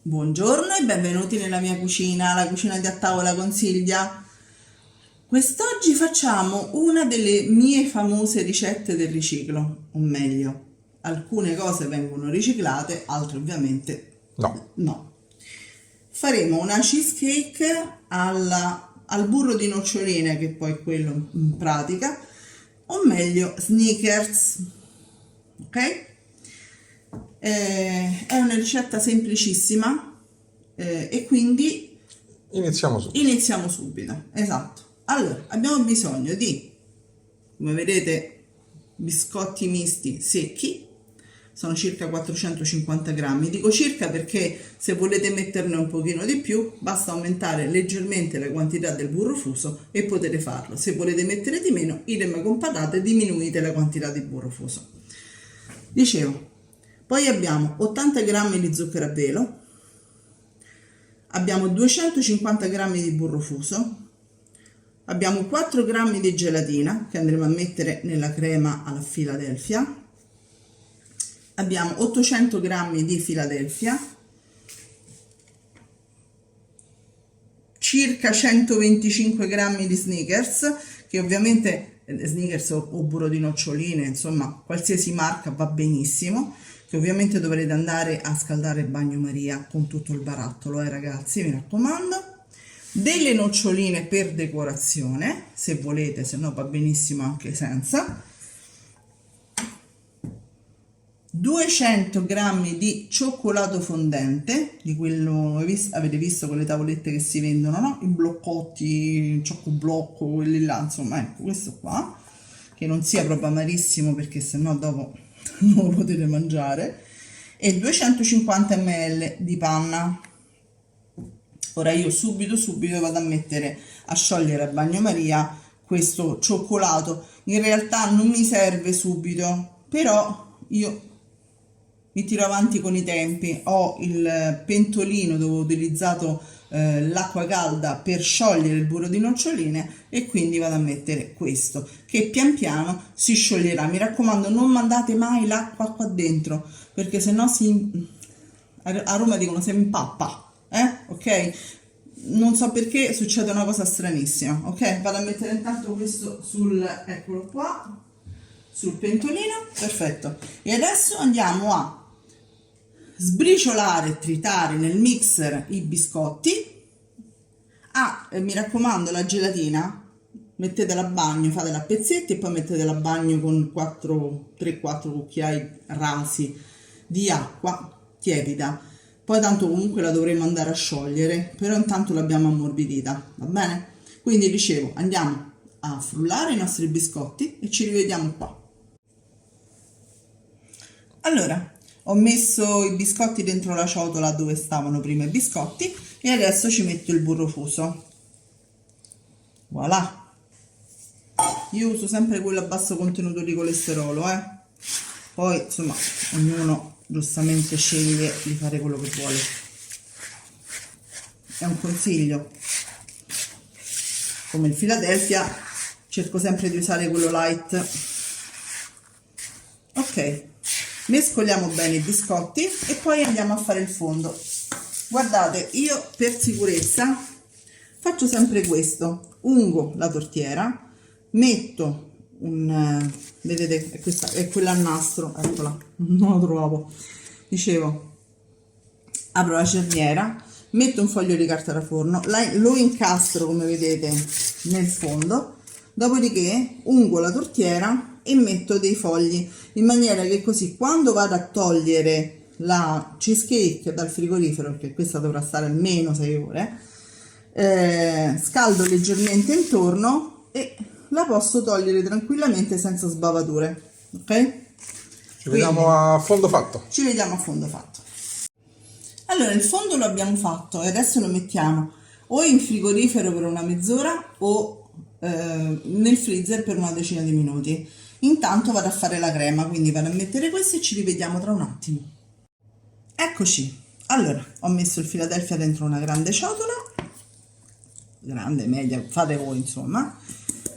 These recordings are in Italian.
Buongiorno e benvenuti nella mia cucina, la cucina di A Tavola con Silvia. Quest'oggi facciamo una delle mie famose ricette del riciclo, o meglio, alcune cose vengono riciclate, altre ovviamente no. Faremo una cheesecake al burro di noccioline, che poi è quello in pratica, o meglio Snickers, ok? È una ricetta semplicissima e quindi iniziamo subito. Esatto. Allora, abbiamo bisogno di, come vedete, biscotti misti secchi, sono circa 450 grammi. Dico circa perché se volete metterne un pochino di più, basta aumentare leggermente la quantità del burro fuso e potete farlo. Se volete mettere di meno, idem con patate, diminuite la quantità di burro fuso. Dicevo, poi abbiamo 80 grammi di zucchero a velo, abbiamo 250 grammi di burro fuso, abbiamo 4 grammi di gelatina che andremo a mettere nella crema alla Philadelphia, abbiamo 800 grammi di Philadelphia, circa 125 grammi di Snickers, che ovviamente Snickers o burro di noccioline, insomma qualsiasi marca va benissimo, che ovviamente dovrete andare a scaldare il bagnomaria con tutto il barattolo, ragazzi, mi raccomando. Delle noccioline per decorazione, se volete, se no va benissimo anche senza. 200 grammi di cioccolato fondente, di quello avete visto quelle tavolette che si vendono, no? I bloccotti, il cioccoblocco, quelli là, insomma, ecco questo qua, che non sia proprio amarissimo perché sennò dopo non lo potete mangiare, e 250 ml di panna. Ora io subito vado a mettere a sciogliere a bagnomaria questo cioccolato. In realtà non mi serve subito, però io mi tiro avanti con i tempi. Ho il pentolino dove ho utilizzato l'acqua calda per sciogliere il burro di noccioline e quindi vado a mettere questo che pian piano si scioglierà. Mi raccomando, non mandate mai l'acqua qua dentro perché sennò a Roma dicono si impappa, ok? Non so perché succede una cosa stranissima, ok? Vado a mettere intanto questo eccolo qua, sul pentolino, perfetto. E adesso andiamo a sbriciolare e tritare nel mixer i biscotti. Mi raccomando, la gelatina mettetela a bagno, fatela a pezzetti e poi mettetela a bagno con 3-4 cucchiai rasi di acqua tiepida. Poi tanto comunque la dovremo andare a sciogliere, però intanto l'abbiamo ammorbidita, va bene? Quindi dicevo, andiamo a frullare i nostri biscotti e ci rivediamo qua. Allora, ho messo i biscotti dentro la ciotola dove stavano prima i biscotti e adesso ci metto il burro fuso. Voilà! Io uso sempre quello a basso contenuto di colesterolo, Poi, insomma, ognuno giustamente sceglie di fare quello che vuole. È un consiglio. Come il Philadelphia, cerco sempre di usare quello light. Ok. Mescoliamo bene i biscotti e poi andiamo a fare il fondo. Guardate, io per sicurezza faccio sempre questo: ungo la tortiera, metto vedete, questa è quella a nastro, eccola, non la trovavo, dicevo, apro la cerniera, metto un foglio di carta da forno, lo incastro come vedete nel fondo, dopodiché ungo la tortiera e metto dei fogli in maniera che così quando vado a togliere la cheesecake dal frigorifero, perché questa dovrà stare almeno 6 ore, scaldo leggermente intorno e la posso togliere tranquillamente senza sbavature, ok? Ci vediamo a fondo fatto. Ci vediamo a fondo fatto. Allora, il fondo lo abbiamo fatto e adesso lo mettiamo o in frigorifero per una mezz'ora o nel freezer per una decina di minuti. Intanto vado a fare la crema, quindi vado a mettere questo e ci rivediamo tra un attimo. Eccoci. Allora, ho messo il Philadelphia dentro una grande ciotola, grande, media, fate voi insomma.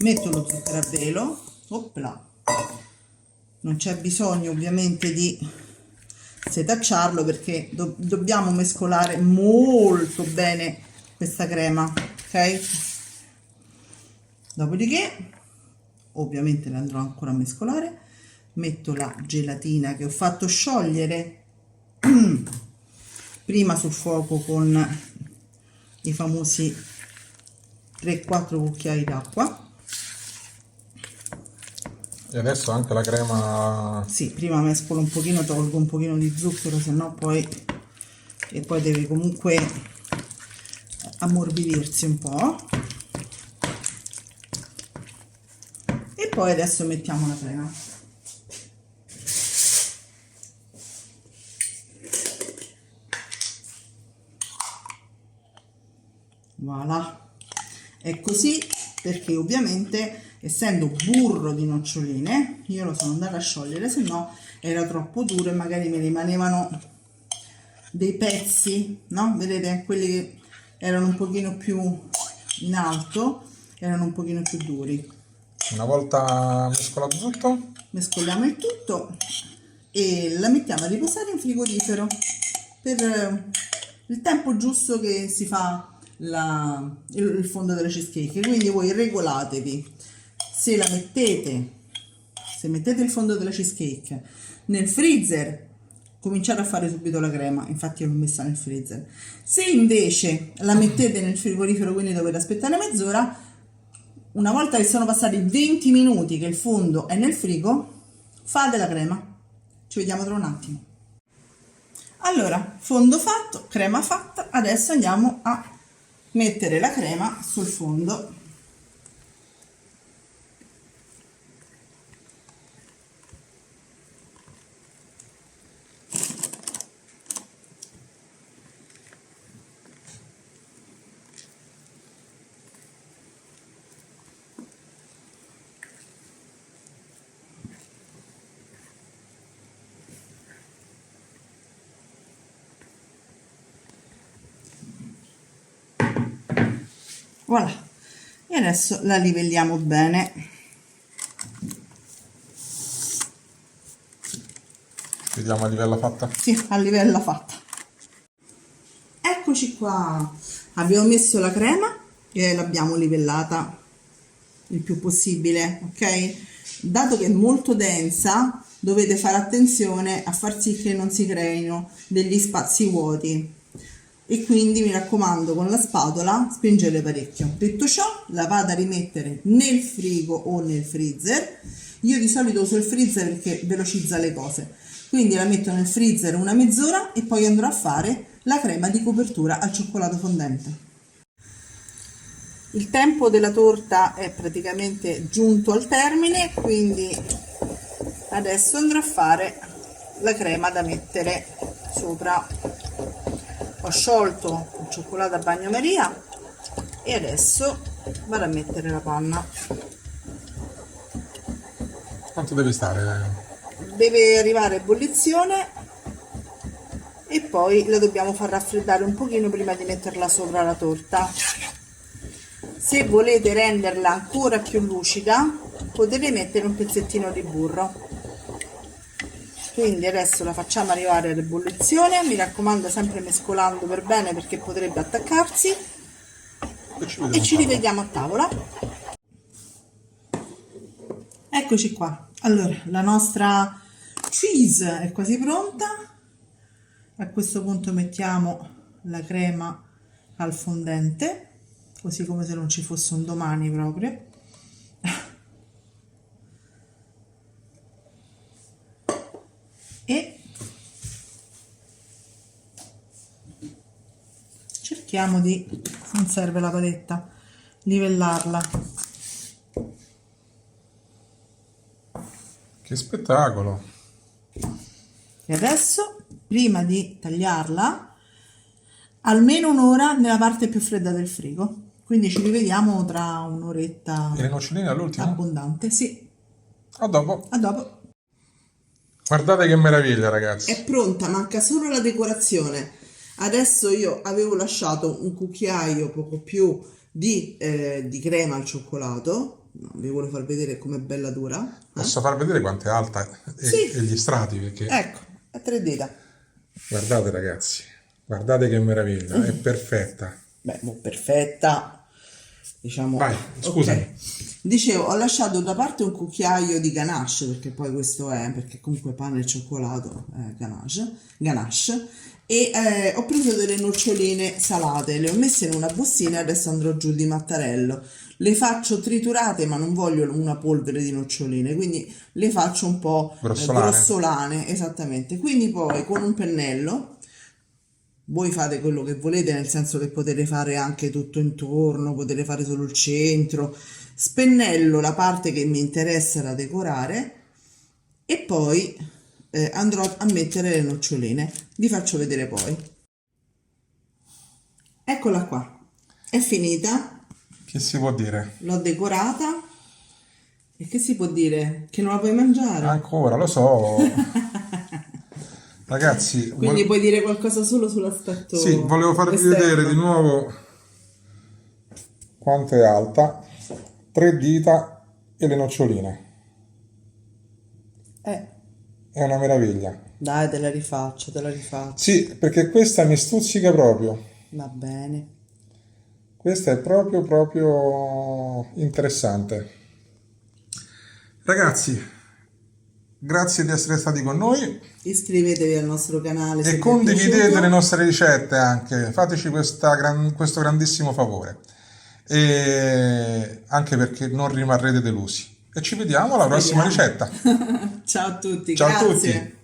Metto lo zucchero a velo, opla. Non c'è bisogno ovviamente di setacciarlo perché dobbiamo mescolare molto bene questa crema, ok? Dopodiché ovviamente la andrò ancora a mescolare, metto la gelatina che ho fatto sciogliere prima sul fuoco con i famosi 3-4 cucchiai d'acqua. E adesso anche la crema. Sì, prima mescolo un pochino, tolgo un pochino di zucchero, se no poi, e poi deve comunque ammorbidirsi un po'. E poi adesso mettiamo la crema. Voilà, è così perché ovviamente essendo burro di noccioline io lo sono andata a sciogliere, se no era troppo duro e magari mi rimanevano dei pezzi, no? Vedete, quelli che erano un pochino più in alto erano un pochino più duri. Una volta mescolato tutto, Mescoliamo il tutto e la mettiamo a riposare in frigorifero per il tempo giusto che si fa il fondo della cheesecake. Quindi voi regolatevi, se mettete il fondo della cheesecake nel freezer, cominciate a fare subito la crema, infatti io l'ho messa nel freezer. Se invece la mettete nel frigorifero, quindi dovete aspettare mezz'ora, una volta che sono passati 20 minuti che il fondo è nel frigo, fate la crema. Ci vediamo tra un attimo. Allora, fondo fatto, crema fatta, adesso andiamo a mettere la crema sul fondo. Voilà, e adesso la livelliamo bene. vediamo a livello fatta. Sì, a livello fatta. Eccoci qua, abbiamo messo la crema e l'abbiamo livellata il più possibile, ok? Dato che è molto densa, dovete fare attenzione a far sì che non si creino degli spazi vuoti. E quindi mi raccomando, con la spatola spingete parecchio. Detto ciò, la vado a rimettere nel frigo o nel freezer. Io di solito uso il freezer perché velocizza le cose, quindi la metto nel freezer una mezz'ora e poi andrò a fare la crema di copertura al cioccolato fondente. Il tempo della torta è praticamente giunto al termine, quindi adesso andrò a fare la crema da mettere sopra. Ho sciolto il cioccolato a bagnomaria e adesso vado a mettere la panna. Quanto deve stare? Deve arrivare a ebollizione e poi la dobbiamo far raffreddare un pochino prima di metterla sopra la torta. Se volete renderla ancora più lucida, potete mettere un pezzettino di burro. Quindi adesso la facciamo arrivare all'ebollizione, mi raccomando sempre mescolando per bene perché potrebbe attaccarsi, e ci rivediamo a tavola. Eccoci qua, allora la nostra cheese è quasi pronta. A questo punto mettiamo la crema al fondente, così come se non ci fosse un domani proprio. E cerchiamo di, non serve la paletta, livellarla. Che spettacolo! E adesso, prima di tagliarla, almeno un'ora nella parte più fredda del frigo. Quindi ci rivediamo tra un'oretta E le noccioline all'ultimo? abbondante. Sì, A dopo. a dopo. Guardate che meraviglia, ragazzi. È pronta, manca solo la decorazione. Adesso io avevo lasciato un cucchiaio poco più di crema al cioccolato. Vi voglio far vedere com'è bella dura. Posso far vedere quanto è alta Sì. e gli strati, perché Ecco, a 3 dita. Guardate ragazzi, guardate che meraviglia, è perfetta. Beh, perfetta, diciamo. Vai, scusami. Ok. Dicevo, ho lasciato da parte un cucchiaio di ganache, perché poi questo è, perché comunque pane e cioccolato è ganache, e ho preso delle noccioline salate, le ho messe in una bustina e adesso andrò giù di mattarello. Le faccio triturate, ma non voglio una polvere di noccioline, quindi le faccio un po' Grossolane. grossolane, esattamente. Quindi poi con un pennello voi fate quello che volete, nel senso che potete fare anche tutto intorno, potete fare solo il centro. Spennello la parte che mi interessa da decorare e poi andrò a mettere le noccioline. Vi faccio vedere poi. Eccola qua, è finita, Che si può dire? l'ho decorata e che si può dire? Che non la puoi mangiare? Ancora, lo so. Ragazzi, Quindi puoi dire qualcosa solo sull'aspetto sì, volevo farvi esterno. vedere di nuovo quanto è alta. 3 dita e le noccioline. È una meraviglia. Dai, te la rifaccio, te la rifaccio. Sì, perché questa mi stuzzica proprio. Va bene. Questa è proprio interessante. Ragazzi, grazie di essere stati con noi Iscrivetevi al nostro canale se e vi è condividete piaciuto. le nostre ricette anche. Fateci questo grandissimo favore. E anche perché non rimarrete delusi. E ci vediamo alla prossima Speriamo. ricetta. Ciao a tutti, Ciao a grazie. tutti.